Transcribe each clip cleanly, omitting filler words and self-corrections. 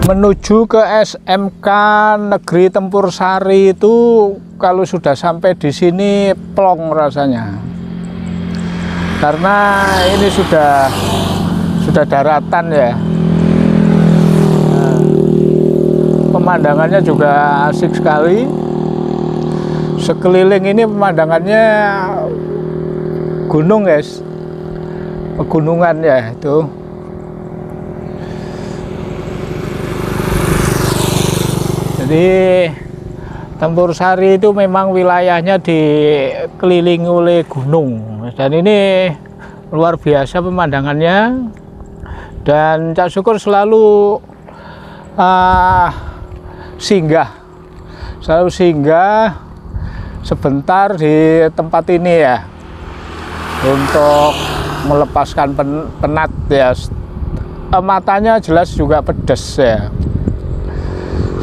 Menuju ke SMK Negeri Tempur Sari itu kalau sudah sampai di sini plong rasanya, karena ini sudah daratan ya. Pemandangannya juga asik sekali. Sekeliling ini pemandangannya gunung guys, pegunungan ya itu. Jadi Tempur Sari itu memang wilayahnya dikelilingi oleh gunung, dan ini luar biasa pemandangannya. Dan Cak Syukur selalu singgah sebentar di tempat ini ya, untuk melepaskan penat ya. Matanya jelas juga pedas ya.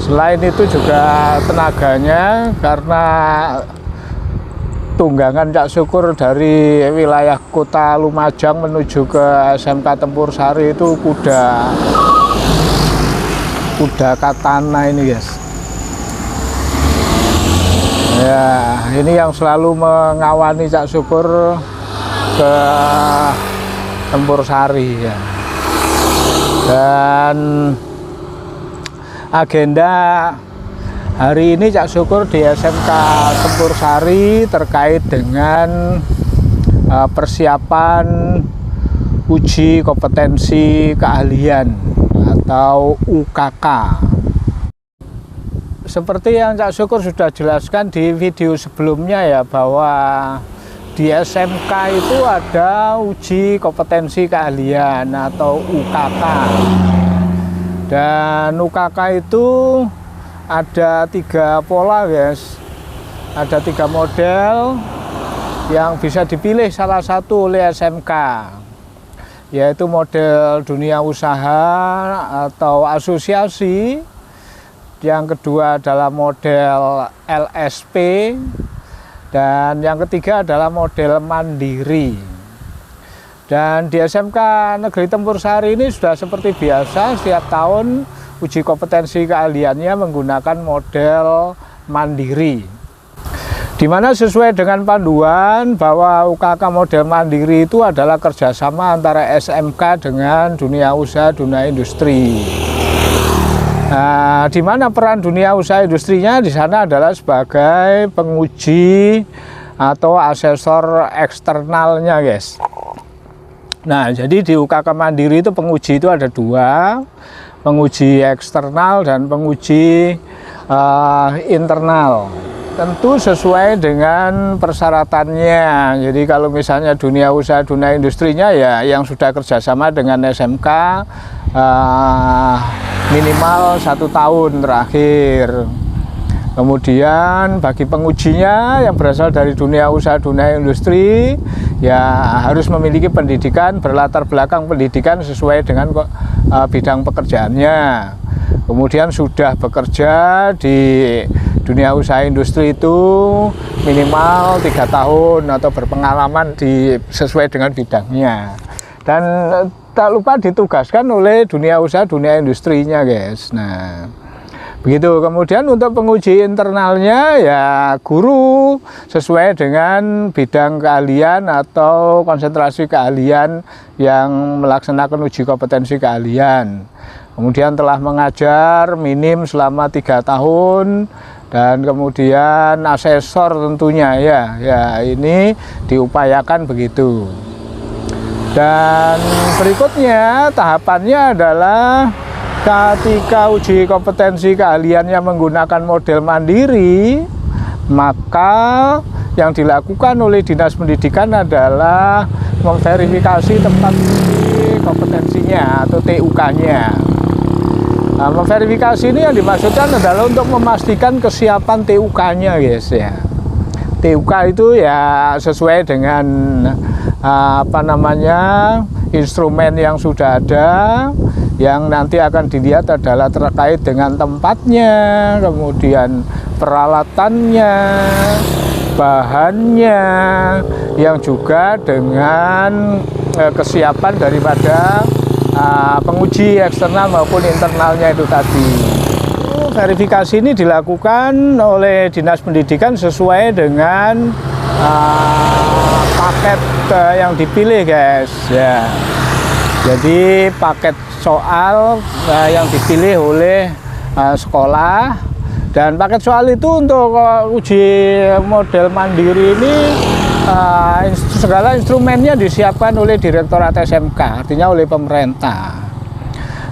Selain itu juga tenaganya, karena tunggangan Cak Syukur dari wilayah kota Lumajang menuju ke SMK Tempur Sari itu kuda katana ini guys. Ya, ini yang selalu mengawani Cak Syukur ke Tempur Sari ya. Dan agenda hari ini Cak Syukur di SMK Tempur Sari terkait dengan persiapan uji kompetensi keahlian atau UKK. Seperti yang Cak Syukur sudah jelaskan di video sebelumnya ya, bahwa di SMK itu ada uji kompetensi keahlian atau UKK. Dan UKK itu ada 3 pola guys, ada 3 model yang bisa dipilih salah satu oleh SMK, yaitu model dunia usaha atau asosiasi, yang kedua adalah model LSP, dan yang ketiga adalah model mandiri. Dan di SMK Negeri Tempur Sari ini sudah seperti biasa, setiap tahun uji kompetensi keahliannya menggunakan model mandiri, di mana sesuai dengan panduan bahwa UKK model mandiri itu adalah kerjasama antara SMK dengan dunia usaha, dunia industri. Nah, di mana peran dunia usaha industrinya di sana adalah sebagai penguji atau asesor eksternalnya guys. Nah, jadi di UKK mandiri itu penguji itu ada 2, penguji eksternal dan penguji internal. Tentu sesuai dengan persyaratannya. Jadi kalau misalnya dunia usaha, dunia industrinya ya yang sudah kerjasama dengan SMK minimal 1 tahun terakhir. Kemudian bagi pengujinya yang berasal dari dunia usaha, dunia industri, ya harus memiliki pendidikan, berlatar belakang pendidikan sesuai dengan bidang pekerjaannya. Kemudian sudah bekerja di dunia usaha industri itu minimal 3 tahun atau berpengalaman sesuai dengan bidangnya. Dan tak lupa ditugaskan oleh dunia usaha, dunia industrinya guys. Nah, begitu. Kemudian untuk penguji internalnya ya guru sesuai dengan bidang keahlian atau konsentrasi keahlian yang melaksanakan uji kompetensi keahlian. Kemudian telah mengajar minim selama 3 tahun, dan kemudian asesor tentunya ya ini diupayakan begitu. Dan berikutnya tahapannya adalah ketika uji kompetensi keahliannya menggunakan model mandiri, maka yang dilakukan oleh Dinas Pendidikan adalah memverifikasi tempat uji kompetensinya atau TUK-nya. Nah, memverifikasi ini yang dimaksudkan adalah untuk memastikan kesiapan TUK-nya guys ya. TUK itu ya sesuai dengan instrumen yang sudah ada, yang nanti akan dilihat adalah terkait dengan tempatnya, kemudian peralatannya, bahannya, yang juga dengan kesiapan daripada penguji eksternal maupun internalnya itu tadi. Verifikasi ini dilakukan oleh Dinas Pendidikan sesuai dengan paket yang dipilih, guys, ya. Jadi paket soal yang dipilih oleh sekolah, dan paket soal itu untuk uji model mandiri ini segala instrumennya disiapkan oleh Direktorat SMK, artinya oleh pemerintah.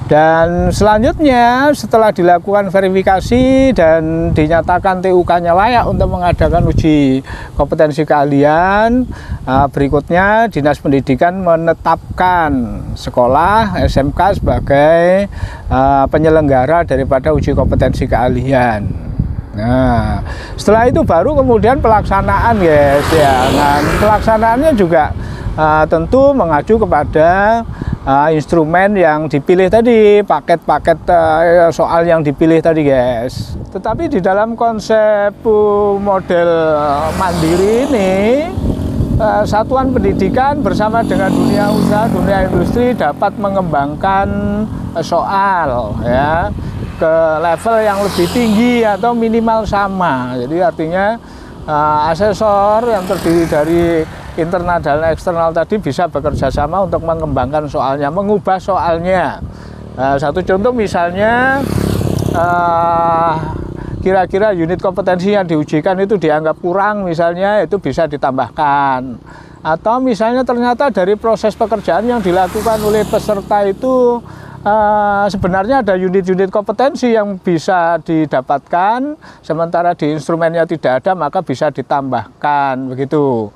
Dan selanjutnya setelah dilakukan verifikasi dan dinyatakan TUK-nya layak untuk mengadakan uji kompetensi keahlian, berikutnya Dinas Pendidikan menetapkan sekolah SMK sebagai penyelenggara daripada uji kompetensi keahlian. Nah, setelah itu baru kemudian pelaksanaan, guys, ya. Nah, pelaksanaannya juga tentu mengacu kepada instrumen yang dipilih tadi, paket-paket soal yang dipilih tadi, guys. Tetapi di dalam konsep model mandiri ini, satuan pendidikan bersama dengan dunia usaha, dunia industri dapat mengembangkan soal, ya, ke level yang lebih tinggi atau minimal sama. Jadi artinya asesor yang terdiri dari internal dan eksternal tadi bisa bekerja sama untuk mengembangkan soalnya, mengubah soalnya. Satu contoh misalnya, kira-kira unit kompetensi yang diujikan itu dianggap kurang, misalnya itu bisa ditambahkan. Atau misalnya ternyata dari proses pekerjaan yang dilakukan oleh peserta itu sebenarnya ada unit-unit kompetensi yang bisa didapatkan, sementara di instrumennya tidak ada, maka bisa ditambahkan, begitu.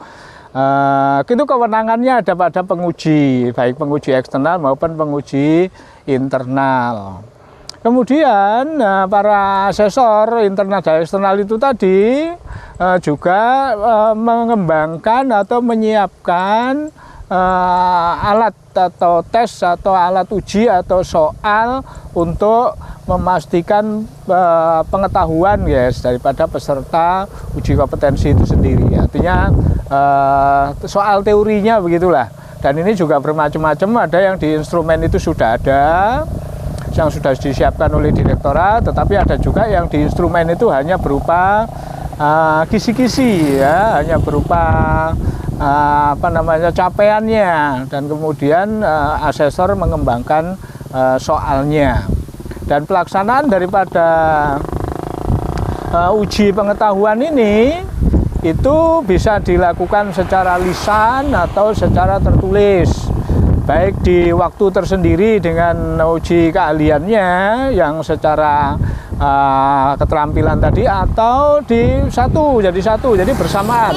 Itu kewenangannya ada pada penguji, baik penguji eksternal maupun penguji internal. Kemudian para asesor internal dan eksternal itu tadi juga mengembangkan atau menyiapkan alat atau tes atau alat uji atau soal untuk memastikan pengetahuan, guys, daripada peserta uji kompetensi itu sendiri. Artinya soal teorinya begitulah. Dan ini juga bermacam-macam, ada yang di instrumen itu sudah ada, yang sudah disiapkan oleh direktorat, tetapi ada juga yang di instrumen itu hanya berupa kisi-kisi, ya, hanya berupa capaiannya, dan kemudian asesor mengembangkan soalnya. Dan pelaksanaan daripada uji pengetahuan ini itu bisa dilakukan secara lisan atau secara tertulis, baik di waktu tersendiri dengan uji keahliannya yang secara keterampilan tadi, atau jadi bersamaan.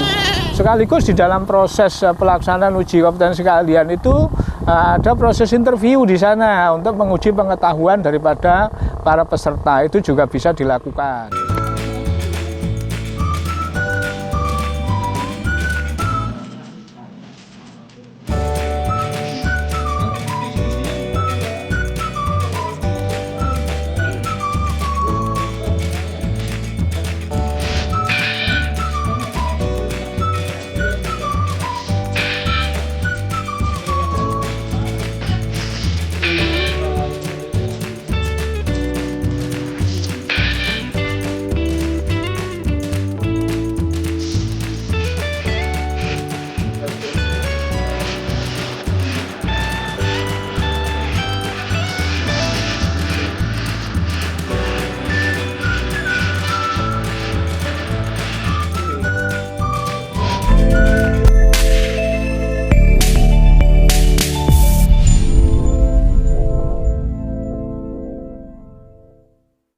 Sekaligus di dalam proses pelaksanaan uji kompetensi keahlian itu ada proses interview di sana untuk menguji pengetahuan daripada para peserta, itu juga bisa dilakukan.